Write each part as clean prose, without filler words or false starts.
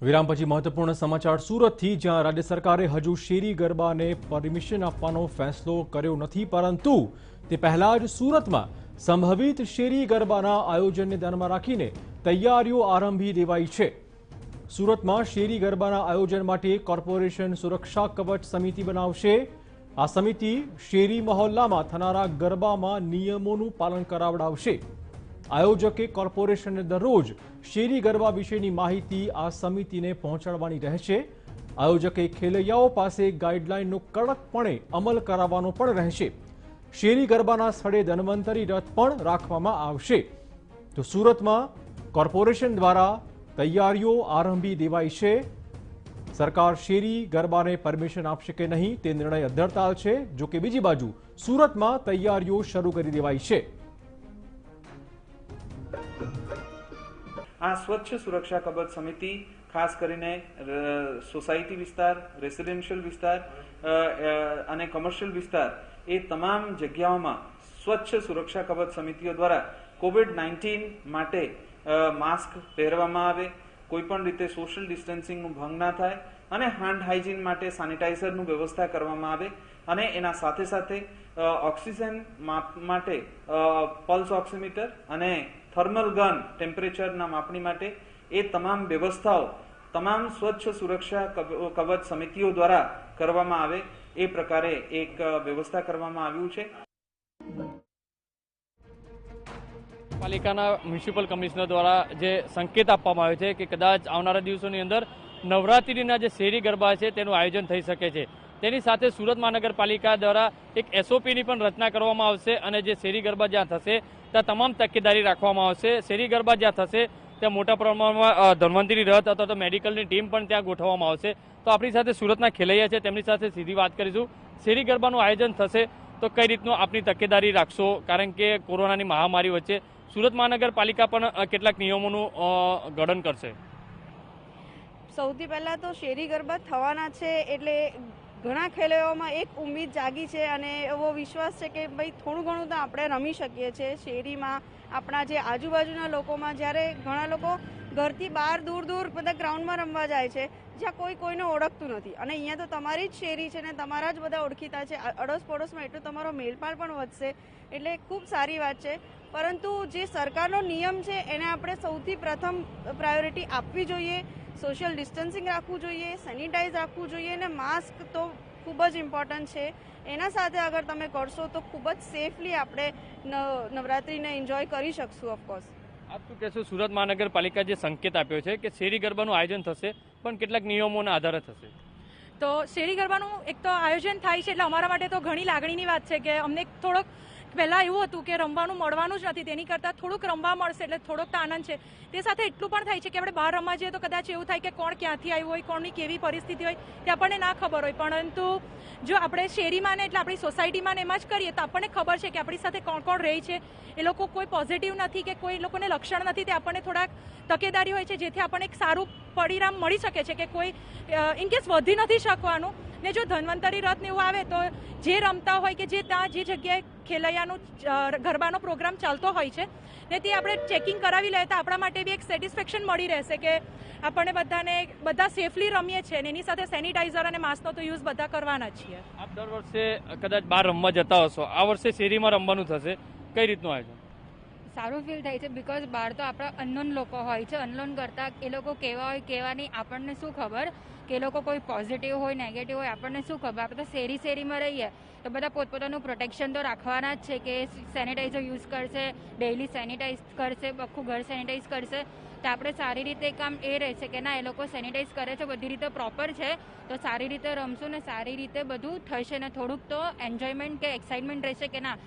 વિરામ પછી મહત્વપૂર્ણ સમાચાર સુરતથી, જ્યાં રાજ્ય સરકારે હજુ શેરી ગરબાને પરમિશન આપવાનો ફેસલો કર્યો નથી, પરંતુ તે પહેલા જ સુરતમાં સંભવિત શેરી ગરબાના આયોજનને ધ્યાનમાં રાખીને તૈયારીઓ આરંભી દેવાઈ છે। સુરતમાં શેરી ગરબાના આયોજન માટે કોર્પોરેશન સુરક્ષા કવચ સમિતિ બનાવશે। આ સમિતિ શેરી મહોલ્લામાં થનારા ગરબામાં નિયમોનું પાલન કરાવડાવશે। આયોજકે કોર્પોરેશનને દરરોજ શેરી ગરબા વિશેની માહિતી આ સમિતિને પહોંચાડવાની રહેશે। આયોજકે ખેલૈયાઓ પાસે ગાઈડલાઈનનો કડકપણે અમલ કરાવવાનો પણ રહેશે। શેરી ગરબાના સ્થળે ધન્વંતરી રથ પણ રાખવામાં આવશે। તો સુરતમાં કોર્પોરેશન દ્વારા તૈયારીઓ આરંભી દેવાઈ છે। સરકાર શેરી ગરબાને પરમિશન આપશે કે નહીં તે નિર્ણય અધ્ધરતાલ છે। જો કે બીજી બાજુ સુરતમાં તૈયારીઓ શરૂ કરી દેવાઈ છે। આ સ્વચ્છ સુરક્ષા કવચ સમિતિ ખાસ કરીને સોસાયટી વિસ્તાર, રેસિડેન્શિયલ વિસ્તાર અને કમર્શિયલ વિસ્તાર એ તમામ જગ્યાઓમાં સ્વચ્છ સુરક્ષા કવચ સમિતિઓ દ્વારા કોવિડ-19 માટે માસ્ક પહેરવામાં આવે, કોઈપણ રીતે સોશિયલ ડિસ્ટન્સિંગનું ભંગ ના થાય અને હેન્ડ હાઇજીન માટે સેનિટાઈઝરનું વ્યવસ્થા કરવામાં આવે અને એના સાથે સાથે ઓક્સિજન માપ માટે પલ્સ ઓક્સિમીટર અને થર્મલ ગન ટેમ્પરેચરના માપણી માટે એ તમામ વ્યવસ્થાઓ તમામ સ્વચ્છ સુરક્ષા કવચ સમિતિઓ દ્વારા કરવામાં આવે એ પ્રકારે એક વ્યવસ્થા કરવામાં આવ્યું છે। પાલિકાના મ્યુનિસિપલ કમિશનર દ્વારા જે સંકેત આપવામાં આવ્યો છે કે કદાચ આવનારા દિવસોની અંદર નવરાત્રિના જે શેરી ગરબા છે તેનું આયોજન થઈ શકે છે। તેની સાથે સુરત મહાનગરપાલિકા દ્વારા એક એસઓપીની પણ રચના કરવામાં આવશે અને જે શેરી ગરબા જ્યાં થશે ત્યાં તમામ તકેદારી રાખવામાં આવશે। શેરી ગરબા જ્યાં થશે ત્યાં મોટા પ્રમાણમાં ધન્વંતરી રથ અથવા તો મેડિકલની ટીમ પણ ત્યાં ગોઠવવામાં આવશે। તો આપણી સાથે સુરતના ખેલૈયા છે, તેમની સાથે સીધી વાત કરીશું। શેરી ગરબાનું આયોજન થશે તો કઈ રીતનું આપની તકેદારી રાખશો, કારણ કે કોરોનાની મહામારી વચ્ચે સુરત મહાનગરપાલિકા પણ કેટલાક નિયમોનું ગળન કરશે? સૌથી પહેલા તો શેરી ગરબા થવાના છે એટલે ઘણા ખેલૈયાઓમાં એક ઉમ્મીદ જાગી છે અને એવો વિશ્વાસ છે કે ભાઈ થોડું ઘણું તો આપણે રમી શકીએ છીએ શેરીમાં। આપણા જે આજુબાજુના લોકોમાં જ્યારે ઘણા લોકો ઘરથી બહાર દૂર દૂર બધા ગ્રાઉન્ડમાં રમવા જાય છે જ્યાં કોઈ કોઈને ઓળખતું નથી અને અહીંયા તો તમારી જ શેરી છે ને તમારા જ બધા ઓળખીતા છે, અડોસ પડોશમાં એટલો તમારો મેલપાળ પણ વધશે એટલે ખૂબ સારી વાત છે। પરંતુ જે સરકારનો નિયમ છે એને આપણે સૌથી પ્રથમ પ્રાયોરિટી આપવી જોઈએ। સોશિયલ ડિસ્ટન્સિંગ રાખવું જોઈએ, સેનિટાઈઝ રાખવું જોઈએ અને માસ્ક તો ખૂબ જ ઇમ્પોર્ટન્ટ છે। એના સાથે અગર તમે કરશો તો ખૂબ જ સેફલી આપણે નવરાત્રિને એન્જોય કરી શકશું। ઓફકોર્સ આપ શું કહેશો, સુરત મહાનગરપાલિકા જે સંકેત આપ્યો છે કે શેરી ગરબાનું આયોજન થશે પણ કેટલાક નિયમોના આધારે થશે, તો શેરી ગરબાનું એક તો આયોજન થાય છે એટલે અમારા માટે તો ઘણી લાગણીની વાત છે કે અમને થોડોક પહેલાં એવું હતું કે રમવાનું મળવાનું જ નથી, તેની કરતાં થોડુંક રમવા મળશે એટલે થોડોક તો આનંદ છે। તે સાથે એટલું પણ થાય છે કે આપણે બહાર રમવા જઈએ તો કદાચ એવું થાય કે કોણ ક્યાંથી આવ્યું હોય, કોણની કેવી પરિસ્થિતિ હોય તે આપણને ના ખબર હોય, પરંતુ જો આપણે શેરીમાં ને એટલે આપણી સોસાયટીમાં ને એમાં જ કરીએ તો આપણને ખબર છે કે આપણી સાથે કોણ કોણ રહે છે, એ લોકો કોઈ પોઝિટિવ નથી કે કોઈ લોકોને લક્ષણ નથી, તે આપણને થોડાક તકેદારી હોય છે જેથી આપણને એક સારું પરિણામ મળી શકે છે કે કોઈ ઇનકેસ વધી નથી શકવાનું। ને જો ધન્વંતરી રથ ને એવું આવે તો જે રમતા હોય કે જે ત્યાં જે જગ્યાએ ખેલૈયાનું ગરબાનો પ્રોગ્રામ ચાલતો હોય છે ને તે આપણે ચેકિંગ કરાવી લઈએ તો આપણા માટે બી એક સેટિસ્ફેક્શન મળી રહેશે કે આપણને બધા સેફલી રમીએ છીએ ને એની સાથે સેનિટાઈઝર અને માસ્કનો તો યુઝ બધા કરવાના છીએ। આપ દર વર્ષે કદાચ બહાર રમવા જતા હશો, આ વર્ષે શેરીમાં રમવાનું થશે, કઈ રીતનું આયોજન? સારું ફીલ થાય છે બિકોઝ બહાર તો આપણા અનનોન લોકો હોય છે, અનનોન કરતાં એ લોકો કેવા હોય કેવા નહીં આપણને શું ખબર, કે એ લોકો કોઈ પોઝિટિવ હોય નેગેટિવ હોય આપણને શું ખબર। આપણે તો શેરીમાં રહીએ તો બધા પોતપોતાનું પ્રોટેક્શન તો રાખવાના જ છે કે સેનિટાઈઝર યુઝ કરશે, ડેઇલી સેનિટાઈઝ કરશે, આખું ઘર સેનિટાઈઝ કરશે, તો આપણે સારી રીતે કામ એ રહેશે કે ના એ લોકો સેનિટાઈઝ કરે છે, બધી રીતે પ્રોપર છે તો સારી રીતે રમશું ને સારી રીતે બધું થશે ને થોડુંક તો એન્જોયમેન્ટ કે એક્સાઇટમેન્ટ રહેશે કે ના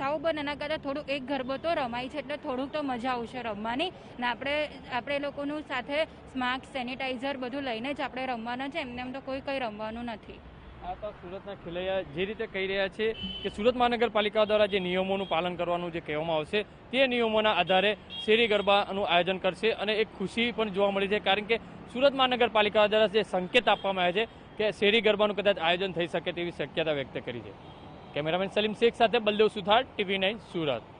સાવ બંધ એના કરતાં થોડુંક એક ગરબો તો રમાય છે એટલે થોડુંક તો મજા આવશે રમવાની ને આપણે એ લોકોનું સાથે માસ્ક સેનિટાઈઝર બધું લઈને જ આપણે રમવાના છે, એમને એમ તો કંઈ રમવાનું નથી। આ તો સુરતના ખેલૈયા જે રીતે કહી રહ્યા છે કે સુરત મહાનગરપાલિકા દ્વારા જે નિયમોનું પાલન કરવાનું જે કહેવામાં આવશે તે નિયમોના આધારે શેરી ગરબાનું આયોજન કરશે અને એક ખુશી પણ જોવા મળી છે, કારણ કે સુરત મહાનગરપાલિકા દ્વારા જે સંકેત આપવામાં આવ્યા છે કે શેરી ગરબાનું કદાચ આયોજન થઈ શકે તેવી શક્યતા વ્યક્ત કરી છે। કેમેરામેન સલીમ શેખ સાથે બલદેવ સુથાર, TV9 સુરત।